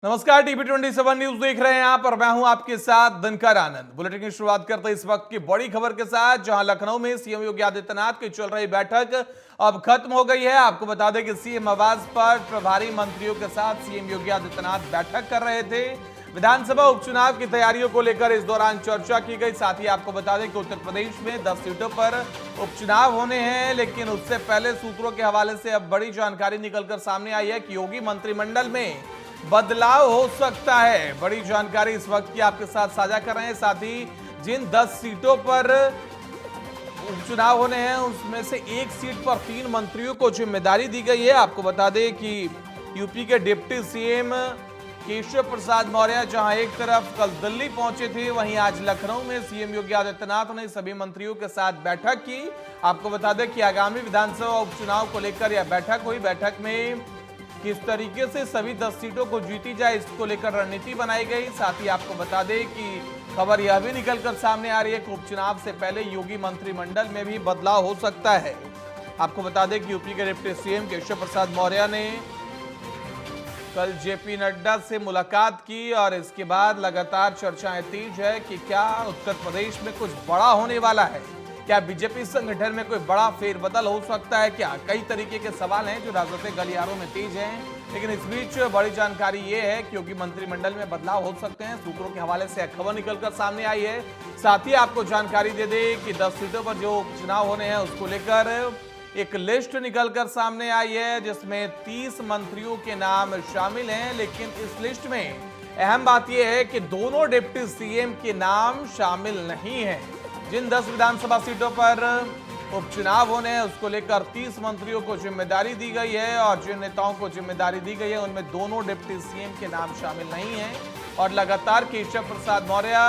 नमस्कार, TV 27 news देख रहे हैं आप और मैं हूं आपके साथ दिनकर आनंद। बुलेटिन की शुरुआत करते हैं इस वक्त की बड़ी खबर के साथ, जहां लखनऊ में सीएम योगी आदित्यनाथ की चल रही बैठक अब खत्म हो गई है। आपको बता दें कि सीएम आवास पर प्रभारी मंत्रियों के साथ सीएम योगी आदित्यनाथ बैठक कर रहे थे। विधानसभा उपचुनाव की तैयारियों को लेकर इस दौरान चर्चा की गई। साथ ही आपको बता दें कि उत्तर प्रदेश में 10 सीटों पर उपचुनाव होने हैं, लेकिन उससे पहले सूत्रों के हवाले से अब बड़ी जानकारी निकलकर सामने आई है कि योगी मंत्रिमंडल में बदलाव हो सकता है। बड़ी जानकारी इस वक्त की आपके साथ साझा कर रहे हैं। साथ ही जिन 10 सीटों पर उपचुनाव होने हैं उसमें से एक सीट पर 3 मंत्रियों को जिम्मेदारी दी गई है। आपको बता दें कि यूपी के डिप्टी सीएम केशव प्रसाद मौर्य जहां एक तरफ कल दिल्ली पहुंचे थे, वहीं आज लखनऊ में सीएम योगी आदित्यनाथ ने सभी मंत्रियों के साथ बैठक की। आपको बता दें कि आगामी विधानसभा उपचुनाव को लेकर यह बैठक हुई। बैठक में किस तरीके से सभी 10 सीटों को जीती जाए, इसको लेकर रणनीति बनाई गई। साथ ही आपको बता दें कि खबर यह भी निकलकर सामने आ रही है कि उपचुनाव से पहले योगी मंत्रिमंडल में भी बदलाव हो सकता है। आपको बता दें कि यूपी के डिप्टी सीएम केशव प्रसाद मौर्य ने कल जेपी नड्डा से मुलाकात की और इसके बाद लगातार चर्चाएं तेज है कि क्या उत्तर प्रदेश में कुछ बड़ा होने वाला है, क्या बीजेपी संगठन में कोई बड़ा फेरबदल हो सकता है, क्या कई तरीके के सवाल हैं जो राजनीतिक गलियारों में तेज हैं। लेकिन इस बीच बड़ी जानकारी ये है कि क्योंकि मंत्रिमंडल में बदलाव हो सकते हैं, सूत्रों के हवाले से खबर निकलकर सामने आई है। साथ ही आपको जानकारी दे दें कि 10 सीटों पर जो चुनाव होने हैं उसको लेकर एक लिस्ट निकलकर सामने आई है, जिसमें 30 मंत्रियों के नाम शामिल हैं। लेकिन इस लिस्ट में अहम बात यह है कि दोनों डिप्टी सीएम के नाम शामिल नहीं है। जिन 10 विधानसभा सीटों पर उपचुनाव होने हैं उसको लेकर 30 मंत्रियों को जिम्मेदारी दी गई है और जिन नेताओं को जिम्मेदारी दी गई है उनमें दोनों डिप्टी सीएम के नाम शामिल नहीं हैं। और लगातार केशव प्रसाद मौर्य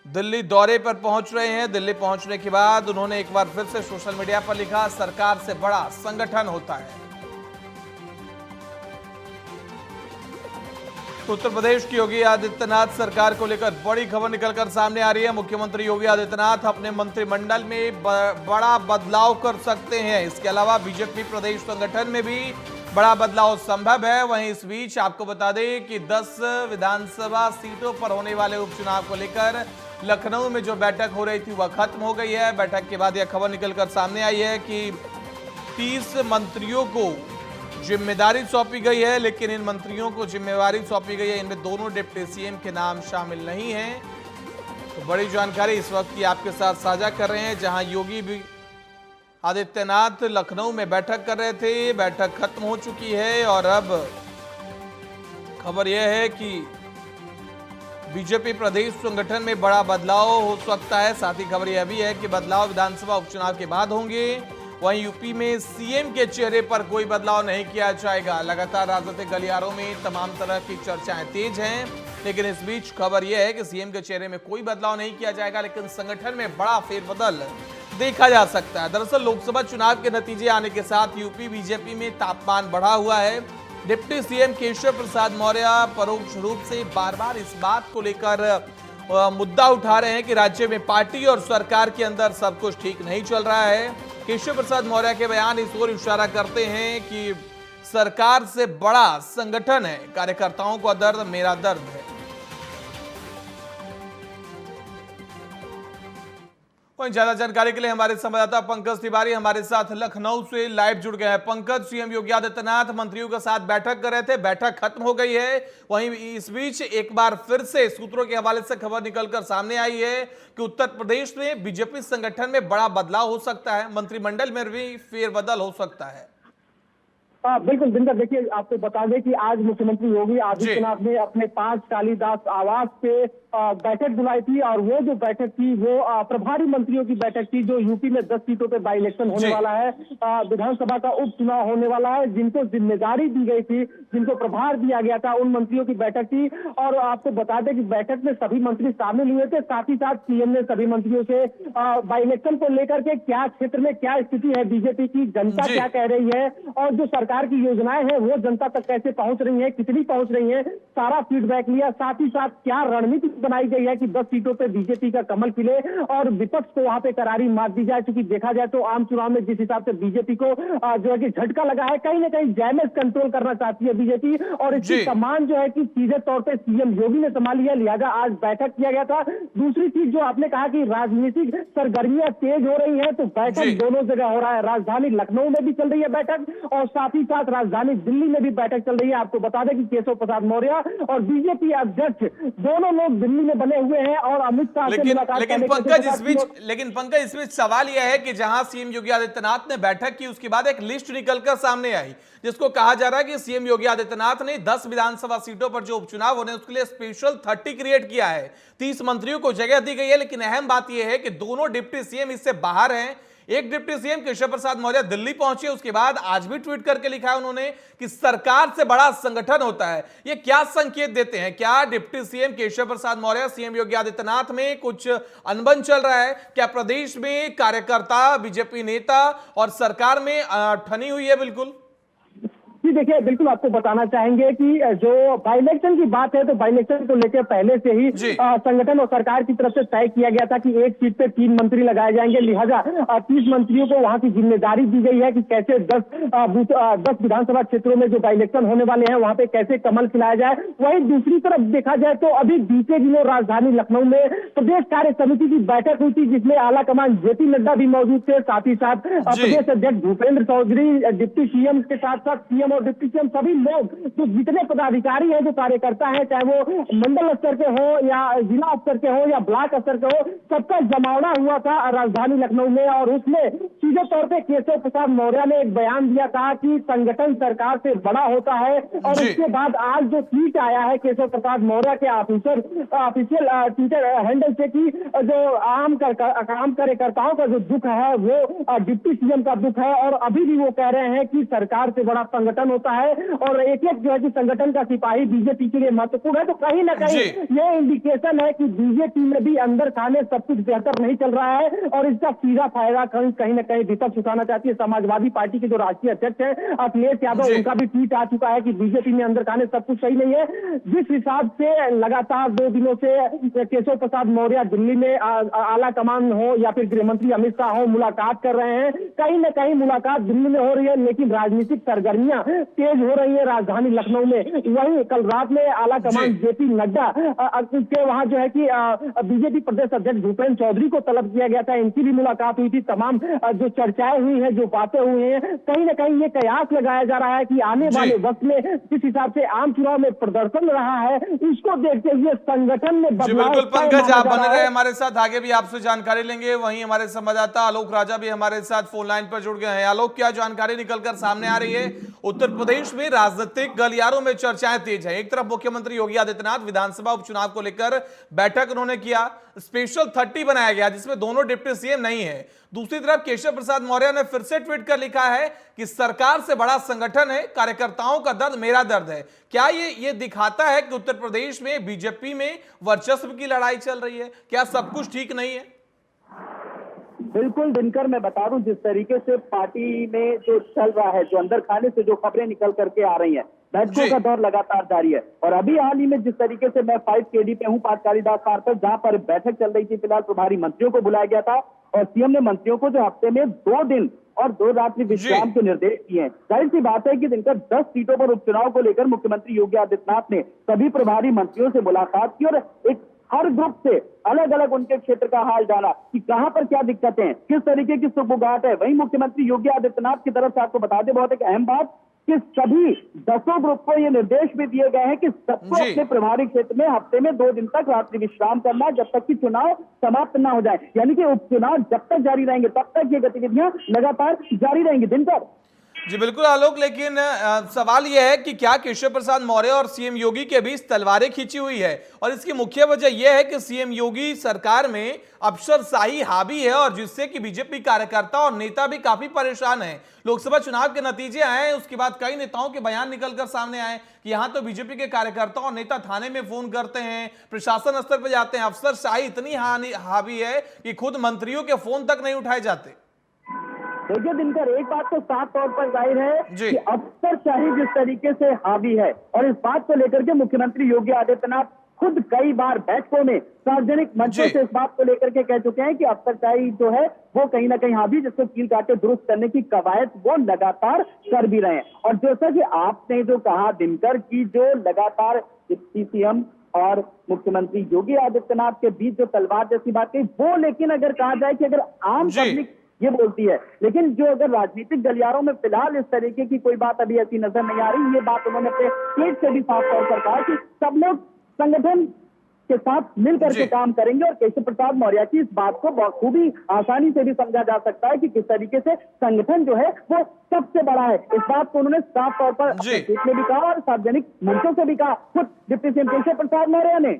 दिल्ली दौरे पर पहुंच रहे हैं। दिल्ली पहुंचने के बाद उन्होंने एक बार फिर से सोशल मीडिया पर लिखा, सरकार से बड़ा संगठन होता है। उत्तर प्रदेश की योगी आदित्यनाथ सरकार को लेकर बड़ी खबर निकलकर सामने आ रही है। मुख्यमंत्री योगी आदित्यनाथ अपने मंत्रिमंडल में बड़ा बदलाव कर सकते हैं। इसके अलावा बीजेपी प्रदेश संगठन में भी बड़ा बदलाव संभव है। वहीं इस बीच आपको बता दें कि 10 विधानसभा सीटों पर होने वाले उपचुनाव को लेकर लखनऊ में जो बैठक हो रही थी वह खत्म हो गई है। बैठक के बाद यह खबर निकलकर सामने आई है कि 30 मंत्रियों को जिम्मेदारी सौंपी गई है, लेकिन इन मंत्रियों को जिम्मेदारी सौंपी गई है, इनमें दोनों डिप्टी सीएम के नाम शामिल नहीं हैं। तो बड़ी जानकारी इस वक्त की आपके साथ साझा कर रहे हैं, जहां योगी भी आदित्यनाथ लखनऊ में बैठक कर रहे थे। बैठक खत्म हो चुकी है और अब खबर यह है कि बीजेपी प्रदेश संगठन में बड़ा बदलाव हो सकता है। साथ ही खबर यह भी है कि बदलाव विधानसभा उपचुनाव के बाद होंगे। वहीं यूपी में सीएम के चेहरे पर कोई बदलाव नहीं किया जाएगा। लगातार राजनीतिक गलियारों में तमाम तरह की चर्चाएं तेज हैं, लेकिन इस बीच खबर यह है कि सीएम के चेहरे में कोई बदलाव नहीं किया जाएगा, लेकिन संगठन में बड़ा फेरबदल देखा जा सकता है। दरअसल लोकसभा चुनाव के नतीजे आने के साथ यूपी बीजेपी में तापमान बढ़ा हुआ है। डिप्टी सीएम केशव प्रसाद मौर्य परोक्ष रूप से बार बार इस बात को लेकर मुद्दा उठा रहे हैं कि राज्य में पार्टी और सरकार के अंदर सब कुछ ठीक नहीं चल रहा है। केशव प्रसाद मौर्य के बयान इस ओर इशारा करते हैं कि सरकार से बड़ा संगठन है, कार्यकर्ताओं का दर्द मेरा दर्द है। वहीं ज्यादा जानकारी के लिए हमारे संवाददाता पंकज तिवारी हमारे साथ लखनऊ से लाइव जुड़ गए हैं। पंकज, सीएम योगी आदित्यनाथ मंत्रियों के साथ बैठक कर रहे थे, बैठक खत्म हो गई है। वहीं इस बीच एक बार फिर से सूत्रों के हवाले से खबर निकलकर सामने आई है कि उत्तर प्रदेश में बीजेपी संगठन में बड़ा बदलाव हो सकता है, मंत्रिमंडल में भी फेरबदल हो सकता है। बिल्कुल दिनकर, देखिए आपको बता दें कि आज मुख्यमंत्री योगी आदित्यनाथ ने अपने 5 कालीदास आवास पे बैठक बुलाई थी और वो जो बैठक थी वो प्रभारी मंत्रियों की बैठक थी, जो यूपी में 10 सीटों पे बाई इलेक्शन होने वाला है, विधानसभा का उपचुनाव होने वाला है, जिनको जिम्मेदारी दी गई थी, जिनको प्रभार दिया गया था, उन मंत्रियों की बैठक थी। और आपको बता दें कि बैठक में सभी मंत्री शामिल हुए थे। साथ ही साथ सीएम ने सभी मंत्रियों से बाई इलेक्शन को लेकर के क्या क्षेत्र में क्या स्थिति है, बीजेपी की जनता क्या कह रही है और जो सरकार सरकार की योजनाएं हैं वो जनता तक कैसे पहुंच रही है, कितनी पहुंच रही है, सारा फीडबैक लिया। साथ ही साथ क्या रणनीति बनाई गई है कि 10 सीटों पे बीजेपी का कमल खिले और विपक्ष को वहां पे करारी मात दी जाए। क्योंकि देखा जाए तो आम चुनाव में जिस हिसाब से बीजेपी को जो है कि झटका लगा है, कहीं ना कहीं डैमेज कंट्रोल करना चाहती है बीजेपी, और इसकी कमान जो है कि सीधे तौर पर सीएम योगी ने संभाली है, लिहाजा आज बैठक किया गया था। दूसरी चीज जो आपने कहा कि राजनीतिक सरगर्मियां तेज हो रही है, तो बैठक दोनों जगह हो रहा है। राजधानी लखनऊ में भी चल रही है बैठक और साथ ही साथ राजधानी दिल्ली में भी बैठक चल रही है। आपको बता दें कि केशव प्रसाद मौर्य और बीजेपी अध्यक्ष दोनों लोग दिल्ली में बने हुए हैं और अमित शाह से मुलाकात लेकिन पंकज इस बीच सवाल यह है कि जहां सीएम योगी आदित्यनाथ ने बैठक की, उसके बाद एक लिस्ट निकलकर सामने आई जिसको कहा जा रहा है कि सीएम योगी आदित्यनाथ ने 10 विधानसभा सीटों पर जो उपचुनाव होने उसके लिए स्पेशल 30 क्रिएट किया है। 30 मंत्रियों को जगह दी गई है, लेकिन अहम बात यह है कि दोनों डिप्टी सीएम इससे बाहर हैं। एक डिप्टी सीएम केशव प्रसाद मौर्य दिल्ली पहुंचे, उसके बाद आज भी ट्वीट करके लिखा है उन्होंने कि सरकार से बड़ा संगठन होता है। ये क्या संकेत देते हैं? क्या deputy CM Keshav Prasad Maurya CM Yogi Adityanath में कुछ अनबन चल रहा है? क्या प्रदेश में कार्यकर्ता, बीजेपी नेता और सरकार में ठनी हुई है? बिल्कुल जी, देखिए बिल्कुल आपको बताना चाहेंगे कि जो बाई इलेक्शन की बात है तो बाई इलेक्शन को लेकर पहले से ही संगठन और सरकार की तरफ से तय किया गया था कि एक सीट पे 3 मंत्री लगाए जाएंगे। लिहाजा 30 मंत्रियों को वहां की जिम्मेदारी दी गई है कि कैसे 10 विधानसभा क्षेत्रों में जो बाई इलेक्शन होने वाले हैं वहां पे कैसे कमल खिलाया जाए। वहीं दूसरी तरफ देखा जाए तो अभी बीते दिनों राजधानी लखनऊ में प्रदेश कार्य समिति की बैठक हुई थी, जिसमें आला कमान जेपी नड्डा भी मौजूद थे, साथ ही साथ प्रदेश अध्यक्ष भूपेंद्र चौधरी, डिप्टी सीएम के साथ साथ सीएम और डिप्टी सीएम सभी लोग जो जितने पदाधिकारी हैं, जो कार्यकर्ता हैं, चाहे वो मंडल स्तर के हो या जिला स्तर के हो या ब्लॉक स्तर के हो, सबका जमावड़ा हुआ था राजधानी लखनऊ में। और उसमें सीधे तौर पे केशव प्रसाद मौर्य ने एक बयान दिया था कि संगठन सरकार से बड़ा होता है। और उसके बाद आज जो ट्वीट आया है केशव प्रसाद मौर्य के ऑफिशियल ट्विटर हैंडल से कि जो आम कार्यकर्ताओं का जो दुख है वो डिप्टी सीएम का दुख है, और अभी भी वो कह रहे हैं कि सरकार से बड़ा संगठन होता है और एक जो है कि संगठन का सिपाही बीजेपी के लिए महत्वपूर्ण है। तो कहीं ना कहीं ये इंडिकेशन है कि बीजेपी में भी अंदर खाने सब कुछ बेहतर नहीं चल रहा है और इसका सीधा फायदा कहीं ना कहीं विपक्ष उठाना चाहती है। समाजवादी पार्टी के जो राष्ट्रीय अध्यक्ष हैं अखिलेश यादव, उनका भी ट्वीट आ चुका है कि बीजेपी में अंदर खाने सब कुछ सही नहीं है। जिस हिसाब से लगातार 2 दिनों से केशव प्रसाद मौर्य दिल्ली में आला कमान हो या फिर गृह मंत्री अमित शाह हो मुलाकात कर रहे हैं, कहीं ना कहीं मुलाकात दिल्ली में हो रही है, लेकिन राजनीतिक सरगर्मियां तेज हो रही है राजधानी लखनऊ में। वहीं कल रात में आला कमान जेपी नड्डा के वहां जो है कि बीजेपी प्रदेश अध्यक्ष भूपेंद्र चौधरी को तलब किया गया था, इनकी भी मुलाकात हुई थी। तमाम जो चर्चाएं हुई है, जो बातें हुई हैं, कहीं ना कहीं ये कयास लगाया जा रहा है कि आने वाले वक्त में जिस हिसाब से आम चुनाव में प्रदर्शन रहा है, इसको देखते हुए संगठन में बदलाव। बिल्कुल पंकज, आप बने रहे हमारे साथ, आगे भी आपसे जानकारी लेंगे। वहीं हमारे संवाददाता आलोक राजा भी हमारे साथ फोन लाइन पर जुड़ गए हैं। आलोक, क्या जानकारी निकलकर सामने आ रही है? उत्तर प्रदेश में राजनीतिक गलियारों में चर्चाएं तेज है। एक तरफ मुख्यमंत्री योगी आदित्यनाथ विधानसभा उपचुनाव को लेकर बैठक उन्होंने किया, स्पेशल 30 बनाया गया जिसमें दोनों डिप्टी सीएम नहीं है। दूसरी तरफ केशव प्रसाद मौर्य ने फिर से ट्वीट कर लिखा है कि सरकार से बड़ा संगठन है, कार्यकर्ताओं का दर्द मेरा दर्द है। क्या ये दिखाता है कि उत्तर प्रदेश में बीजेपी में वर्चस्व की लड़ाई चल रही है? क्या सब कुछ ठीक नहीं है? बिल्कुल दिनकर, मैं बता दूं जिस तरीके से पार्टी में जो चल रहा है, जो अंदर खाने से जो खबरें निकल करके आ रही हैं, बैठकों का दौर लगातार जारी है। और अभी हाल ही में जिस तरीके से मैं 5KD पे हूं, पार्थ कालीदास पार्क पर, जहां पर बैठक चल रही थी, फिलहाल प्रभारी मंत्रियों को बुलाया गया था और सीएम ने मंत्रियों को जो हफ्ते में 2 दिन और 2 रात्रि विश्राम के निर्देश दिए हैं। जाहिर सी बात है कि दिनकर 10 सीटों पर उपचुनाव को लेकर मुख्यमंत्री योगी आदित्यनाथ ने सभी प्रभारी मंत्रियों से मुलाकात की और एक हर ग्रुप से अलग अलग उनके क्षेत्र का हाल जाना कि कहां पर क्या दिक्कतें हैं, किस तरीके की सुगबुगाहट है। वहीं मुख्यमंत्री योगी आदित्यनाथ की तरफ से आपको बता दें बहुत एक अहम बात कि सभी 10 ग्रुप को ये निर्देश भी दिए गए हैं कि सबको अपने प्रभारी क्षेत्र में हफ्ते में 2 दिन तक रात्रि विश्राम करना है, जब तक कि चुनाव समाप्त ना हो जाए। यानी कि उपचुनाव जब तक जारी रहेंगे तब तक ये गतिविधियां लगातार जारी रहेंगी। दिनकर जी बिल्कुल आलोक, लेकिन सवाल यह है कि क्या केशव प्रसाद मौर्य और सीएम योगी के बीच तलवारें खींची हुई है? और इसकी मुख्य वजह यह है कि सीएम योगी सरकार में अफसरशाही हावी है और जिससे कि बीजेपी कार्यकर्ता और नेता भी काफी परेशान हैं। लोकसभा चुनाव के नतीजे आए, उसके बाद कई नेताओं के बयान निकलकर सामने आए कि यहां तो बीजेपी के कार्यकर्ता और नेता थाने में फोन करते हैं, प्रशासन स्तर पर जाते हैं, अफसरशाही इतनी हावी है कि खुद मंत्रियों के फोन तक नहीं उठाए जाते। देखिए दिनकर, एक बात तो साफ तौर पर जाहिर है जी। कि अफसरशाही जिस तरीके से हावी है, और इस बात को लेकर के मुख्यमंत्री योगी आदित्यनाथ खुद कई बार बैठकों में सार्वजनिक मंचों जी। से इस बात को लेकर के कह चुके हैं कि अफसरशाही जो है वो कहीं ना कहीं हावी, जिसको कील काटे दुरुस्त करने की कवायद वो लगातार कर भी रहे हैं। और जैसा कि आपने जो कहा दिनकर की जो लगातार डिप्टी सीएम और मुख्यमंत्री योगी आदित्यनाथ के बीच जो तलवार जैसी बात कही, वो लेकिन अगर कहा जाए कि अगर आम जी। पब्लिक ये बोलती है, लेकिन जो अगर राजनीतिक गलियारों में फिलहाल इस तरीके की कोई बात अभी ऐसी नजर नहीं आ रही। ये बात उन्होंने अपने ट्वीट से भी साफ तौर पर कहा कि सब लोग संगठन के साथ मिलकर के जी। काम करेंगे, और केशव प्रसाद मौर्य की इस बात को बखूबी आसानी से भी समझा जा सकता है कि किस तरीके से संगठन जो है वो सबसे बड़ा है। इस बात को उन्होंने साफ तौर पर जी। अपने ट्वीट में भी कहा और सार्वजनिक मंचों से भी कहा, खुद डिप्टी सीएम केशव प्रसाद मौर्य ने।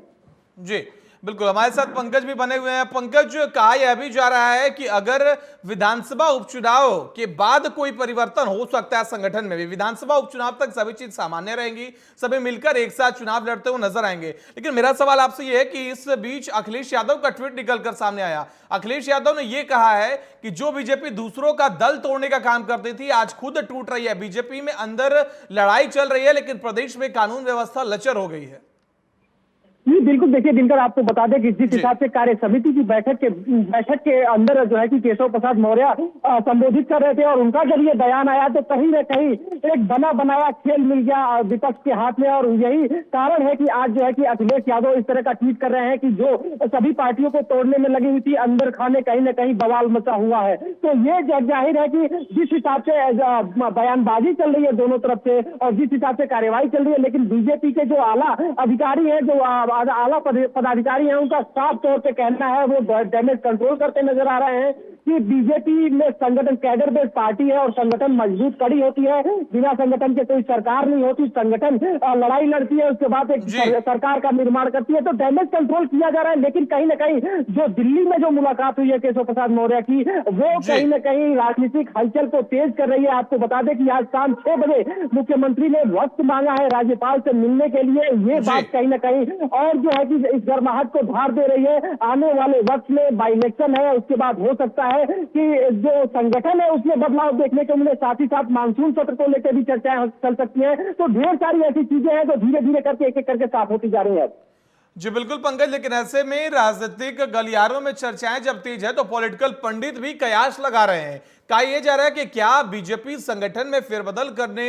जी बिल्कुल, हमारे साथ पंकज भी बने हुए हैं। पंकज, कहा यह भी जा रहा है कि अगर विधानसभा उपचुनाव के बाद कोई परिवर्तन हो सकता है संगठन में भी, विधानसभा उपचुनाव तक सभी चीज सामान्य रहेंगी, सभी मिलकर एक साथ चुनाव लड़ते हुए नजर आएंगे। लेकिन मेरा सवाल आपसे यह है कि इस बीच अखिलेश यादव का ट्वीट निकलकर सामने आया। अखिलेश यादव ने यह कहा है कि जो बीजेपी दूसरों का दल तोड़ने का काम करती थी आज खुद टूट रही है। बीजेपी में अंदर लड़ाई चल रही है, लेकिन प्रदेश में कानून व्यवस्था लचर हो गई है। जी बिल्कुल, देखिए दिनकर, आपको बता दें कि जिस जी। हिसाब से कार्य समिति की बैठक के अंदर जो है कि केशव प्रसाद मौर्य संबोधित कर रहे थे, और उनका जब ये बयान आया तो कहीं न कहीं एक बना बनाया खेल मिल गया विपक्ष के हाथ में। और यही कारण है कि आज जो है कि अखिलेश यादव इस तरह का ट्वीट कर रहे हैं कि जो सभी पार्टियों को तोड़ने में लगी हुई थी, अंदर खाने कहीं न कहीं बवाल मचा हुआ है। तो ये जाहिर है कि जिस हिसाब से बयानबाजी चल रही है दोनों तरफ से, और जिस हिसाब से कार्यवाही चल रही है, लेकिन बीजेपी के जो आला अधिकारी हैं, जो आला पदाधिकारी हैं, उनका साफ तौर पे कहना है, वो डैमेज कंट्रोल करते नजर आ रहे हैं कि बीजेपी में संगठन कैडर बेस्ड पार्टी है, और संगठन मजबूत कड़ी होती है। बिना संगठन के कोई सरकार नहीं होती, संगठन लड़ाई लड़ती है, उसके बाद एक सरकार का निर्माण करती है। तो डैमेज कंट्रोल किया जा रहा है। लेकिन कहीं ना कहीं जो दिल्ली में जो मुलाकात हुई है केशव प्रसाद मौर्य की, वो कहीं ना कहीं राजनीतिक हलचल को तेज कर रही है। आपको बता दें कि आज शाम 6 बजे मुख्यमंत्री ने वक्त मांगा है राज्यपाल से मिलने के लिए। ये बात कहीं ना कहीं और जो है कि इस गर्माहट को धार दे रही है। आने वाले वक्त में बाई इलेक्शन है, उसके बाद हो सकता है कि जो संगठन है उसमें बदलाव देखने को मिले। साथ ही साथ मानसून सत्र को लेकर भी चर्चाएं चल सकती हैं। तो ढेर सारी ऐसी चीजें हैं जो धीरे धीरे करके एक एक करके साफ होती जा रही है। जी बिल्कुल पंकज, लेकिन ऐसे में राजनीतिक गलियारों में चर्चाएं जब तेज है तो पॉलिटिकल पंडित भी कयास लगा रहे हैं। कहा यह जा रहा है कि क्या बीजेपी संगठन में फेरबदल करने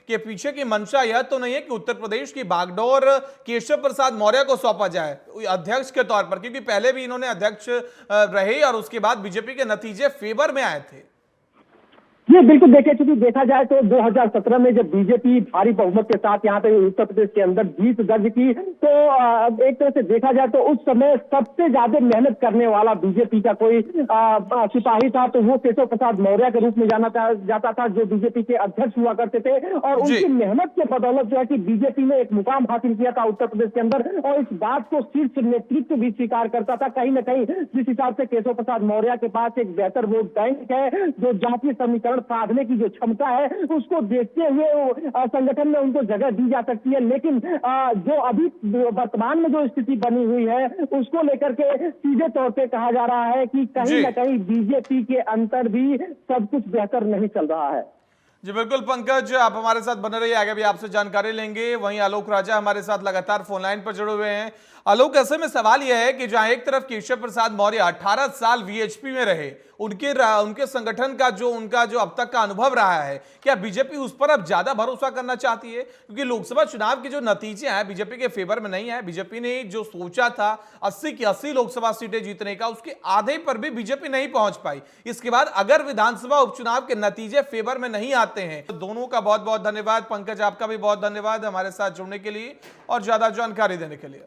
के पीछे की मंशा यह तो नहीं है कि उत्तर प्रदेश की बागडोर केशव प्रसाद मौर्य को सौंपा जाए अध्यक्ष के तौर पर, क्योंकि पहले भी इन्होंने अध्यक्ष रहे और उसके बाद बीजेपी के नतीजे फेवर में आए थे। ये बिल्कुल देखिए, चूंकि देखा जाए तो 2017 में जब बीजेपी भारी बहुमत के साथ यहाँ पे उत्तर प्रदेश के अंदर जीत दर्ज की, तो एक तरह से देखा जाए तो उस समय सबसे ज्यादा मेहनत करने वाला बीजेपी का कोई सिपाही था, तो वो केशव प्रसाद मौर्य के रूप में जाना जाता था, जो बीजेपी के अध्यक्ष हुआ करते थे। और उनकी मेहनत के बदौलत जो है कि बीजेपी ने एक मुकाम हासिल किया था उत्तर प्रदेश के अंदर, और इस बात को शीर्ष नेतृत्व भी स्वीकार करता था। कहीं ना कहीं जिस हिसाब से केशव प्रसाद मौर्य के पास एक बेहतर वोट बैंक है, जो जातीय समीकरण साधने की जो क्षमता है, उसको देखते हुए संगठन में उनको जगह दी जा सकती है। लेकिन जो अभी वर्तमान में जो स्थिति बनी हुई है, उसको लेकर के सीधे तौर पे कहा जा रहा है कि कहीं ना कहीं बीजेपी के अंदर भी सब कुछ बेहतर नहीं चल रहा है। जी बिल्कुल पंकज, आप हमारे साथ बने रहिए, आगे भी आपसे जानकारी लेंगे। वहीं आलोक राजा हमारे साथ लगातार फोन लाइन पर जुड़े हुए हैं। आलोक, ऐसे में सवाल यह है कि जहां एक तरफ केशव प्रसाद मौर्य 18 साल वीएचपी में रहे, उनके संगठन का उनका जो अब तक का अनुभव रहा है, क्या बीजेपी उस पर अब ज्यादा भरोसा करना चाहती है? क्योंकि लोकसभा चुनाव के जो नतीजे हैं बीजेपी के फेवर में नहीं है। बीजेपी ने जो सोचा था 80 की 80 लोकसभा सीटें जीतने का, उसके आधे पर भी बीजेपी नहीं पहुंच पाई। इसके बाद अगर विधानसभा उपचुनाव के नतीजे फेवर में नहीं आते हैं तो दोनों का बहुत बहुत धन्यवाद। पंकज, आपका भी बहुत धन्यवाद हमारे साथ जुड़ने के लिए और ज्यादा जानकारी देने के लिए।